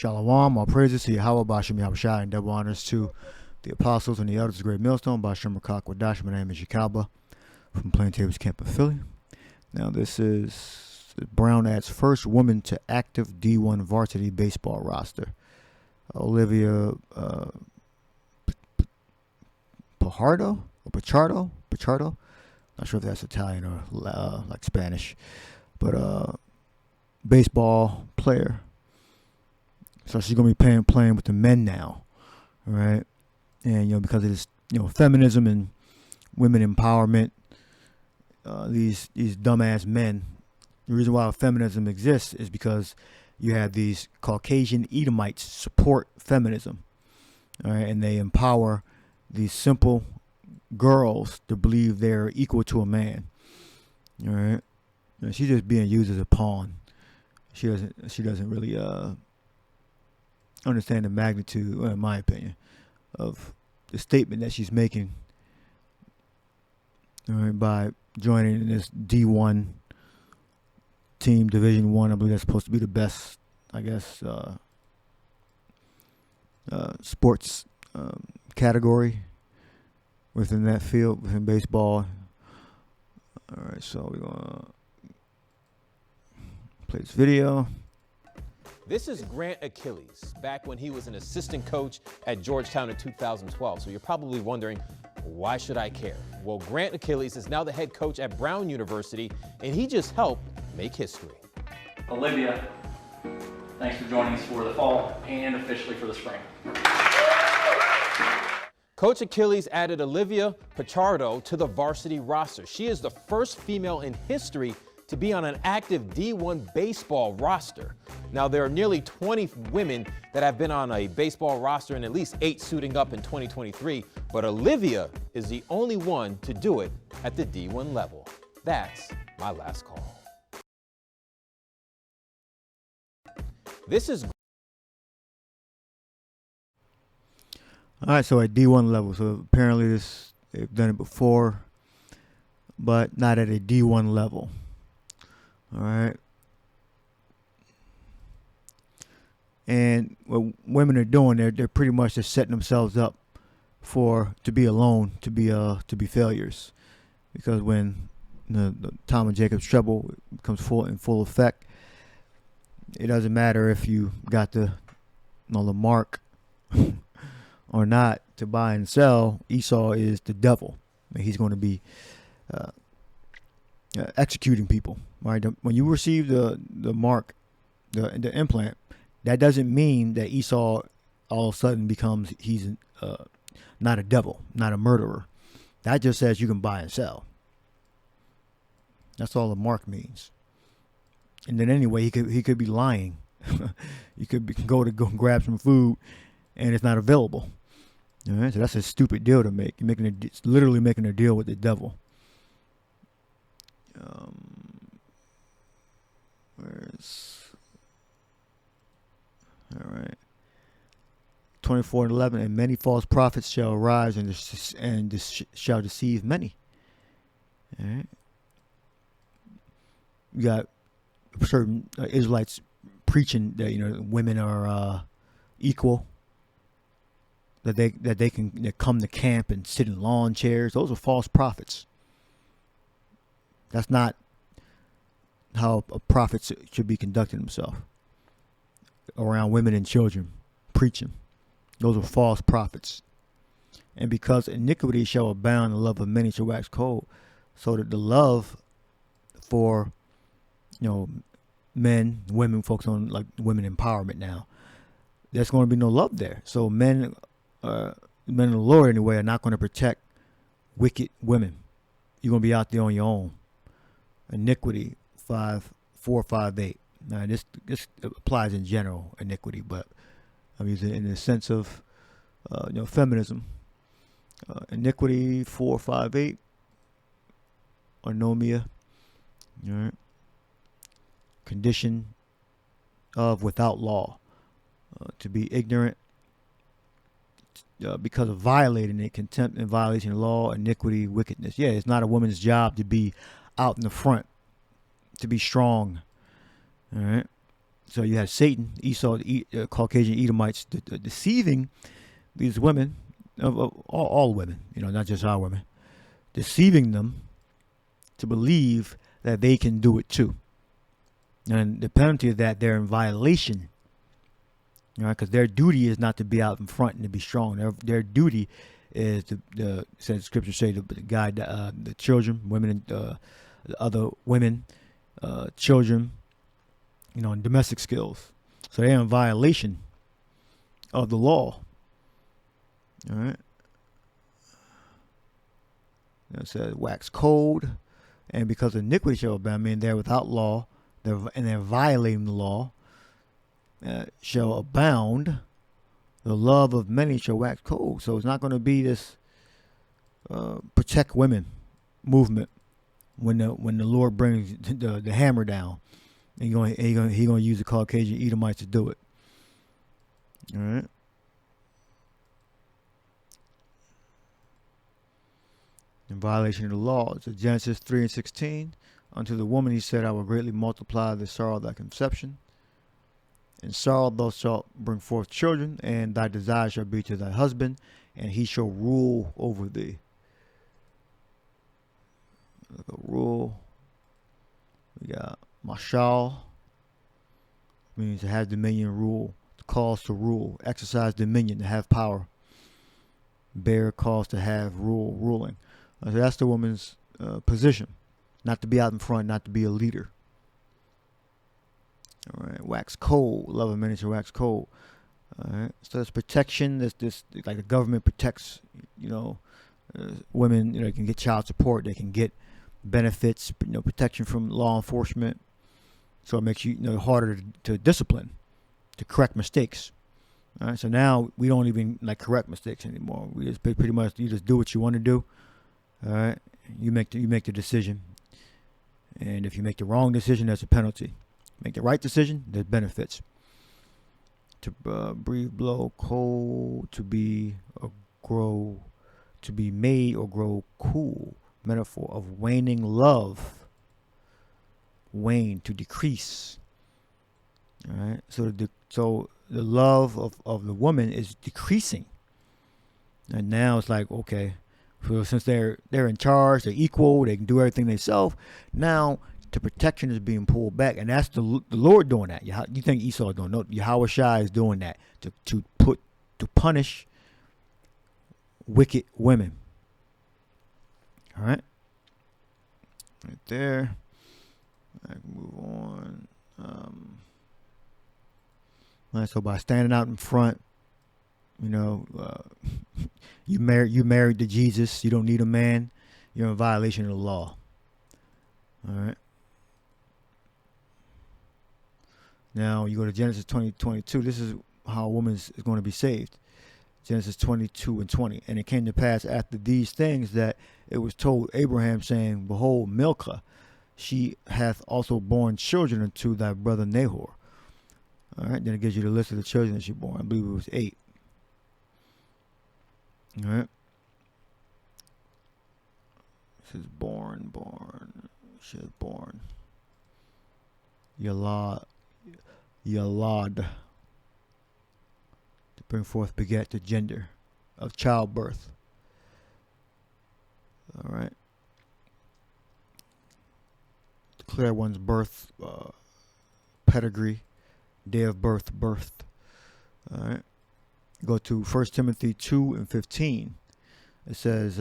Shalom, all praises to Yahweh, Bashem Yahushua, and double honors to the apostles and the elders of the great millstone, Bashem Rakak Wadash. My name is Yakalba from Plaintables Camp of Philly. Now, this is Brown Ad's first woman to active D1 varsity baseball roster. Olivia Pichardo? Not sure if that's Italian or like Spanish, but baseball player. So she's gonna be playing with the men now, all right? And because of this, feminism and women empowerment, these dumbass men. The reason why feminism exists is because you have these Caucasian Edomites support feminism, all right, and they empower these simple girls to believe they're equal to a man, all right. And she's just being used as a pawn. She doesn't really understand the magnitude, in my opinion, of the statement that she's making, all right, by joining this D1 team, Division I. I believe that's supposed to be the best, I guess, sports category within that field, within baseball. All right, so we're gonna play this video. This is Grant Achilles, back when he was an assistant coach at Georgetown in 2012. So you're probably wondering, why should I care? Well, Grant Achilles is now the head coach at Brown University, and he just helped make history. Olivia, thanks for joining us for the fall and officially for the spring. Coach Achilles added Olivia Pichardo to the varsity roster. She is the first female in history to be on an active D1 baseball roster. Now, there are nearly 20 women that have been on a baseball roster and at least 8 suiting up in 2023, but Olivia is the only one to do it at the D1 level. That's my last call. This is... All right, so at D1 level, so apparently they've done it before, but not at a D1 level. All right. And what women are doing, they're pretty much just setting themselves up to be alone, to be failures, because when the Tom and Jacob's trouble comes in full effect, it doesn't matter if you got the mark or not to buy and sell. Esau is the devil, and he's going to be executing people. Right? When you receive the mark, the implant, that doesn't mean that Esau all of a sudden becomes he's not a devil, not a murderer. That just says you can buy and sell. That's all the mark means. And then anyway, he could be lying. You could go grab some food, and it's not available. All right, so that's a stupid deal to make. It's literally making a deal with the devil. All right. 24:11, and many false prophets shall arise and shall deceive many. All right. You got certain Israelites preaching that women are equal, that they can come to camp and sit in lawn chairs. Those are false prophets. That's not how a prophet should be conducting himself around women and children, preaching. Those are false prophets. And because iniquity shall abound, the love of many shall wax cold. So that the love for men, women, focus on like women empowerment now, there's going to be no love there. So men of the Lord anyway are not going to protect wicked women. You're going to be out there on your own. Iniquity 5:4-5:8. Now this applies in general, iniquity, but I'm using it in the sense of feminism. Iniquity 4:5:8. Anomia. All right. Condition of without law. To be ignorant because of violating it, contempt and violation of law, iniquity, wickedness. Yeah, it's not a woman's job to be out in the front, to be strong. All right. So you had Satan, Esau, the Caucasian Edomites, deceiving these women, all women, not just our women, deceiving them to believe that they can do it too. And the penalty of that, they're in violation. Because their duty is not to be out in front and to be strong. Their duty is says Scripture say to guide the children, women, and the other women, children, and domestic skills. So they're in violation of the law. All right. It says wax cold, and because iniquity shall abound, meaning they're without law, they're violating the law, shall abound. The love of many shall wax cold. So it's not going to be this protect women movement when the Lord brings the hammer down. He's going to use the Caucasian Edomites to do it. All right. In violation of the law. So Genesis 3:16. Unto the woman he said, I will greatly multiply the sorrow of thy conception. In sorrow thou shalt bring forth children, and thy desire shall be to thy husband, and he shall rule over thee. Rule. We got mashal, means to have dominion, rule. The cause to rule, exercise dominion, to have power. Bear, cause to have ruling. So that's the woman's position. Not to be out in front, not to be a leader. All right, wax cold. Love of many shall wax cold. All right, so there's protection. This like the government protects, women. They can get child support. They can get benefits. Protection from law enforcement. So it makes you harder to discipline, to correct mistakes. All right, so now we don't even correct mistakes anymore. We just pretty much you just do what you want to do. All right, you make the decision, and if you make the wrong decision, there's a penalty. Make the right decision, there's benefits. To breathe, blow, cold, to be or grow, to be made or grow cool. Metaphor of waning love. Wane, to decrease. All right, so the love of the woman is decreasing, and now it's like, okay, so since they're in charge, they're equal, they can do everything themselves. Now the protection is being pulled back, and that's the Lord doing that. You think Esau is doing? No, Yahushua is doing that to punish wicked women. All right, right there. I can move on. So by standing out in front, you married to Jesus. You don't need a man. You're in violation of the law. All right. Now you go to Genesis 20:22. This is how a woman is going to be saved. Genesis 22:20. And it came to pass after these things that it was told Abraham, saying, Behold, Milcah, she hath also borne children unto thy brother Nahor. All right. Then it gives you the list of the children that she bore. I believe it was 8. All right. This is born. She is born. Yalad. To bring forth, beget, the gender of childbirth. All right. Declare one's birth, pedigree, day of birth, birthed. All right. Go to 1 Timothy 2:15. It says,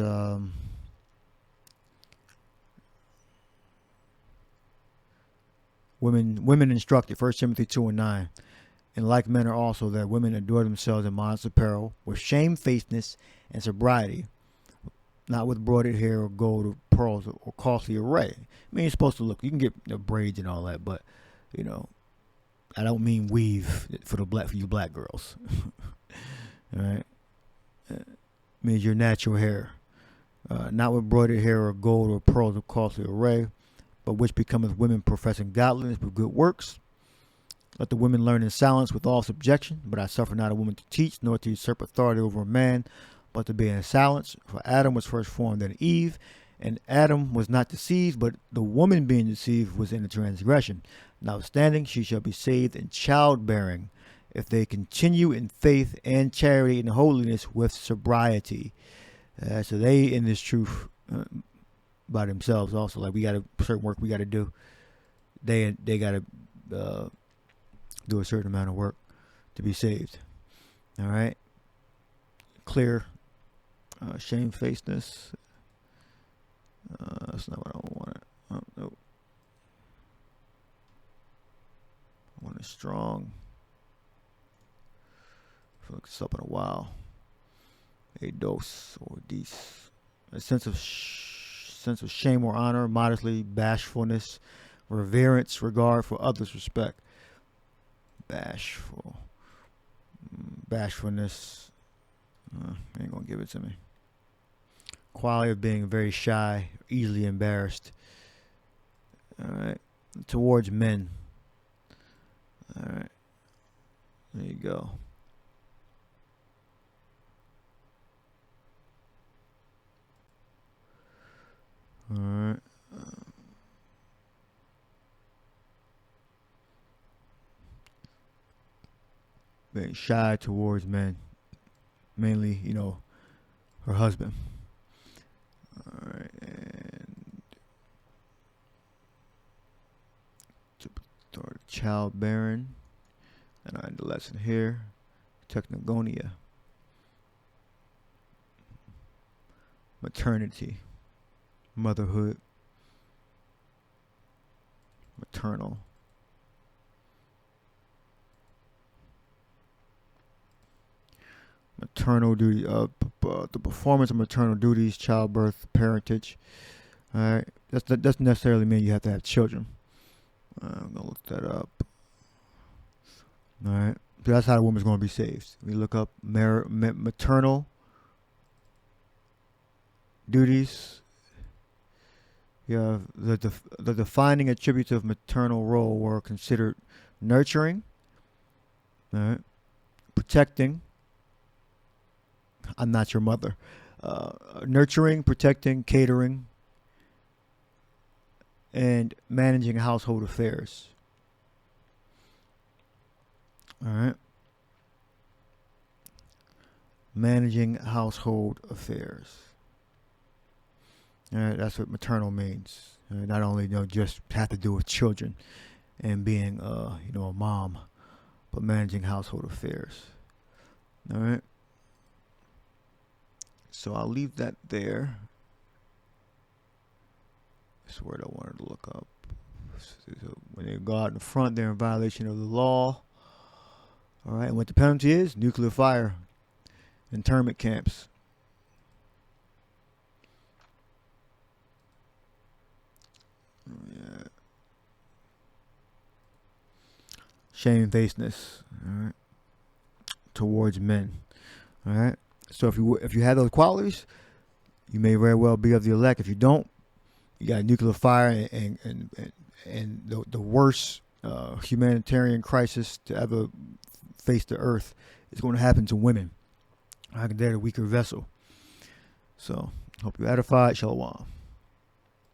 women instructed, 1 Timothy 2:9. In like manner also that women adore themselves in modest apparel, with shamefacedness and sobriety, not with broidered hair or gold or pearls or costly array. I mean, you're supposed to look. You can get braids and all that, but I don't mean weave for you black girls. All right, means your natural hair, not with broidered hair or gold or pearls or costly array, but which becometh women professing godliness with good works. Let the women learn in silence with all subjection, but I suffer not a woman to teach, nor to usurp authority over a man, but to be in silence. For Adam was first formed than Eve, and Adam was not deceived, but the woman being deceived was in the transgression. Notwithstanding, she shall be saved in childbearing, if they continue in faith and charity and holiness with sobriety. So they in this truth by themselves also. Like, we got a certain work we got to do. They got to do a certain amount of work to be saved. All right. Clear shamefacedness. That's not what I want. Oh, no. I want it strong. I'll look this up in a while. A dose or dis. A sense of shame or honor, modestly, bashfulness, reverence, regard for others, respect. Bashfulness. Ain't gonna give it to me. Quality of being very shy, easily embarrassed. All right. Towards men. All right. There you go. All right. Being shy towards men. Mainly, her husband. All right. And to start childbearing. And I had the lesson here. Technogonia. Maternity. Motherhood. Maternal. Maternal duty. The performance of maternal duties, childbirth, parentage. All right. That doesn't necessarily mean you have to have children. I'm gonna look that up. All right. So that's how the woman's going to be saved. We look up maternal duties. Yeah, the defining attributes of maternal role were considered nurturing, all right, protecting. I'm not your mother. Nurturing, protecting, catering, and managing household affairs. All right. Managing household affairs. All right, that's what maternal means. Not only just have to do with children and being a mom, but managing household affairs. All right. So I'll leave that there. That's the word I wanted to look up. So when they go out in the front, they're in violation of the law. All right, and what the penalty is? Nuclear fire, internment camps. Yeah. Shamefacedness, all right, towards men. All right. So if you have those qualities, you may very well be of the elect. If you don't, you got nuclear fire and the worst humanitarian crisis to ever face the earth is going to happen to women. They're the weaker vessel. So, hope you edified. Shalom.